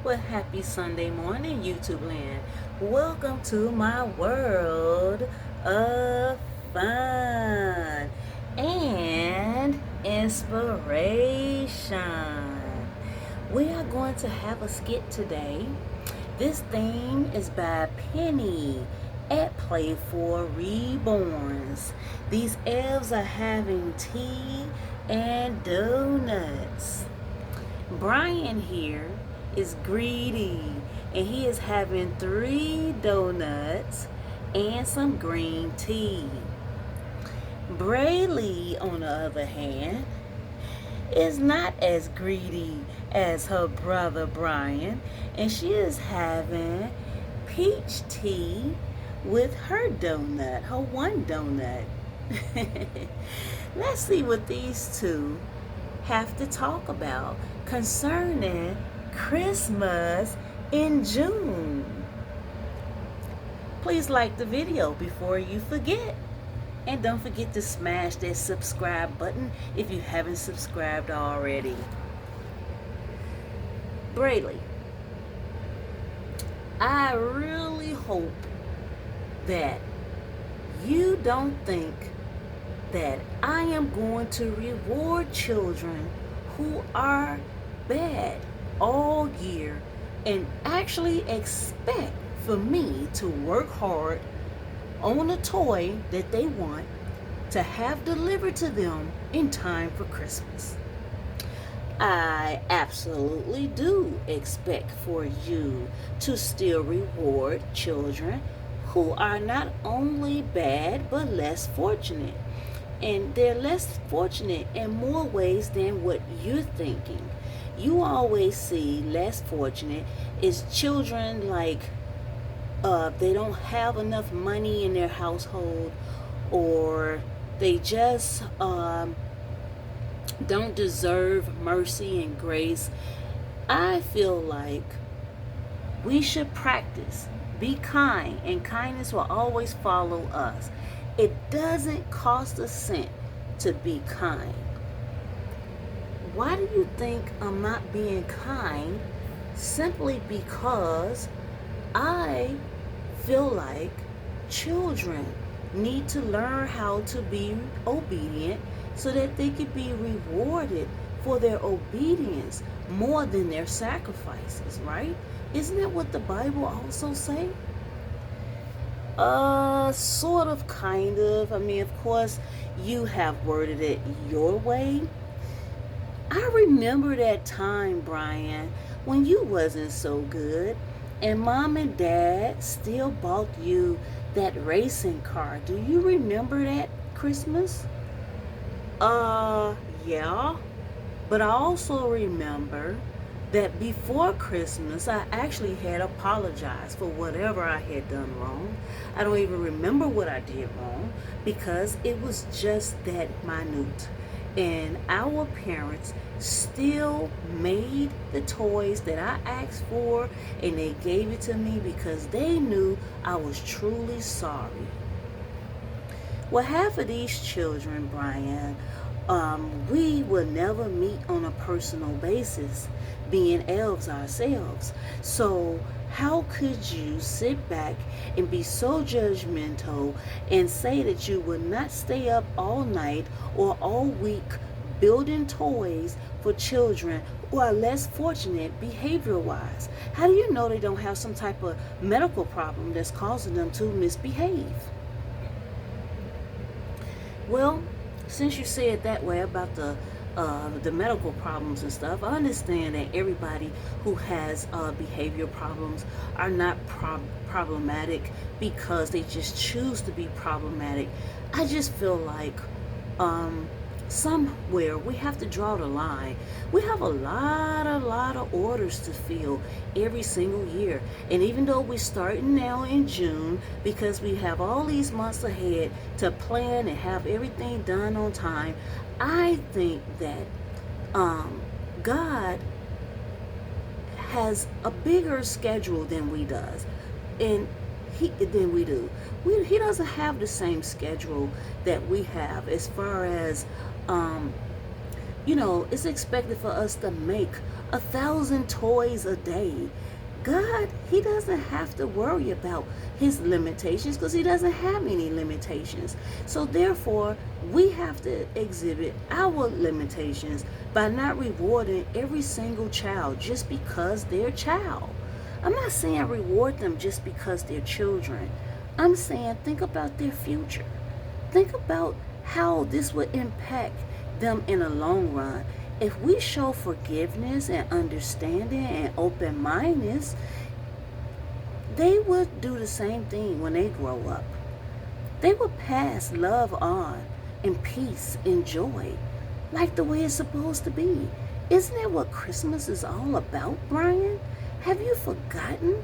Well, happy Sunday morning, YouTube land. Welcome to my world of fun and inspiration. We are going to have a skit today. This theme is by Penny at Play for Reborns. These elves are having tea and donuts. Brian here is greedy and he is having 3 donuts and some green tea. Braylee, on the other hand, is not as greedy as her brother Brian, and she is having peach tea with her donut, her 1 donut. Let's see what these two have to talk about concerning Christmas in June. Please like the video before you forget. And don't forget to smash that subscribe button if you haven't subscribed already. Braylee, I really hope that you don't think that I am going to reward children who are bad all year and actually expect for me to work hard on a toy that they want to have delivered to them in time for Christmas. I absolutely do expect for you to still reward children who are not only bad but less fortunate. And they're less fortunate in more ways than what you're thinking. You always see less fortunate is children like they don't have enough money in their household, or they just don't deserve mercy and grace. I feel like we should practice be kind, and kindness will always follow us. It doesn't cost a cent to be kind. Why do you think I'm not being kind? Simply because I feel like children need to learn how to be obedient so that they can be rewarded for their obedience more than their sacrifices, right? Isn't that what the Bible also say? Sort of, kind of. I mean, of course, you have worded it your way. I remember that time, Brian, when you wasn't so good and mom and dad still bought you that racing car. Do you remember that Christmas? Yeah. But I also remember that before Christmas, I actually had apologized for whatever I had done wrong. I don't even remember what I did wrong because it was just that minute. And our parents still made the toys that I asked for, and they gave it to me because they knew I was truly sorry. Well, half of these children, Brian, we will never meet on a personal basis, being elves ourselves. So how could you sit back and be so judgmental and say that you would not stay up all night or all week building toys for children who are less fortunate behavior wise? How do you know they don't have some type of medical problem that's causing them to misbehave? Well, since you say it that way about the medical problems and stuff, I understand that everybody who has behavior problems are not problematic because they just choose to be problematic. I just feel like somewhere we have to draw the line. We have a lot of orders to fill every single year, and even though we're starting now in June because we have all these months ahead to plan and have everything done on time, I think that God has a bigger schedule than we does, and than we do. He doesn't have the same schedule that we have as far as it's expected for us to make 1,000 toys a day. God, he doesn't have to worry about his limitations because he doesn't have any limitations. So therefore, we have to exhibit our limitations by not rewarding every single child just because they're a child. I'm not saying reward them just because they're children. I'm saying think about their future. Think about how this would impact them in the long run. If we show forgiveness and understanding and open mindedness, they would do the same thing when they grow up. They would pass love on and peace and joy like the way it's supposed to be. Isn't that what Christmas is all about, Brian? Have you forgotten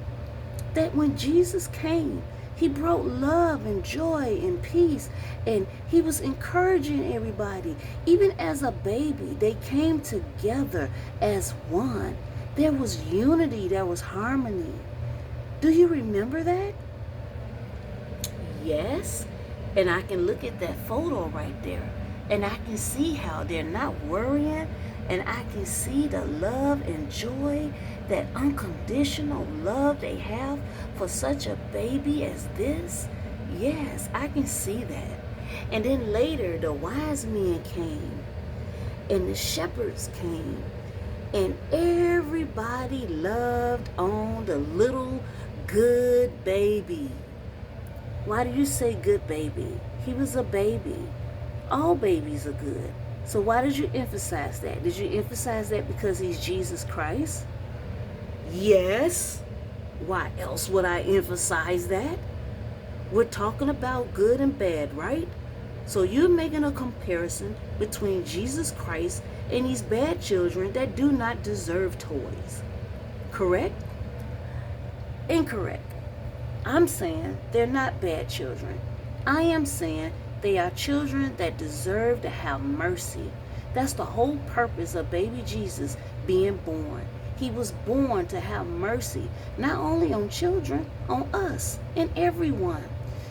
that when Jesus came, he brought love and joy and peace, and he was encouraging everybody. Even as a baby, they came together as one. There was unity, there was harmony. Do you remember that? Yes. And I can look at that photo right there, and I can see how they're not worrying, and I can see the love and joy, that unconditional love they have for such a baby as this. Yes, I can see that. And then later, the wise men came, and the shepherds came, and everybody loved on the little good baby. Why do you say good baby? He was a baby. All babies are good. So why did you emphasize that? Did you emphasize that because he's Jesus Christ? Yes. Why else would I emphasize that? We're talking about good and bad, right? So you're making a comparison between Jesus Christ and these bad children that do not deserve toys. Correct? Incorrect. I'm saying they're not bad children. I am saying they are children that deserve to have mercy. That's the whole purpose of baby Jesus being born. He was born to have mercy, not only on children, on us and everyone.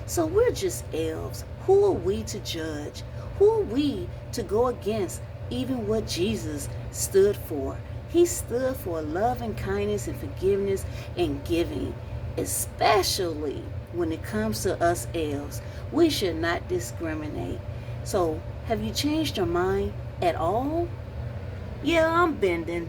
So we're just elves. Who are we to judge? Who are we to go against even what Jesus stood for? He stood for love and kindness and forgiveness and giving, especially when it comes to us elves. We should not discriminate. So, have you changed your mind at all? Yeah, I'm bending.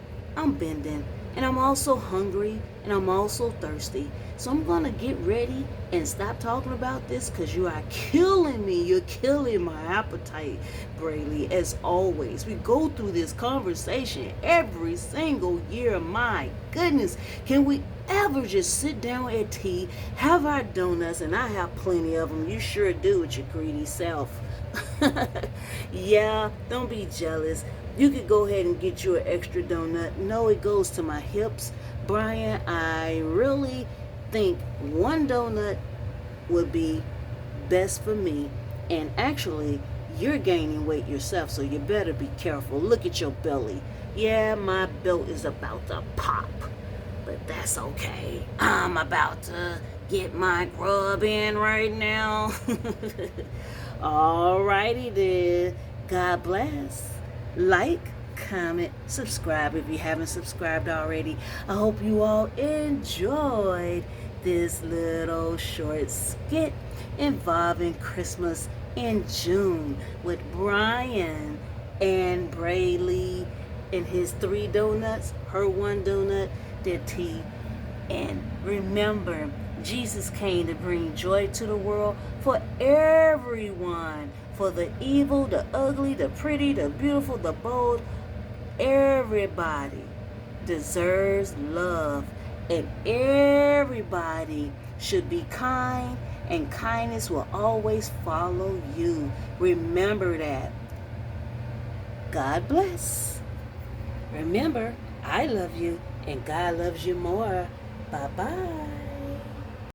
And I'm also hungry and I'm also thirsty. So I'm going to get ready and stop talking about this because you are killing me. You're killing my appetite, Brayley, as always. We go through this conversation every single year. My goodness, can we ever just sit down at tea, have our donuts, and I have plenty of them. You sure do with your greedy self. Yeah, don't be jealous. You could go ahead and get you an extra donut. No, it goes to my hips. Brian, I really think one donut would be best for me. And actually, you're gaining weight yourself, so you better be careful. Look at your belly. Yeah, my belt is about to pop, but that's okay. I'm about to get my grub in right now. Alrighty then. God bless. Like, comment, subscribe if you haven't subscribed already. I hope you all enjoyed this little short skit involving Christmas in June with Brian and Brayley and his 3 donuts, her 1 donut, their tea. And remember, Jesus came to bring joy to the world for everyone. For the evil, the ugly, the pretty, the beautiful, the bold. Everybody deserves love. And everybody should be kind. And kindness will always follow you. Remember that. God bless. Remember, I love you and God loves you more. Bye-bye.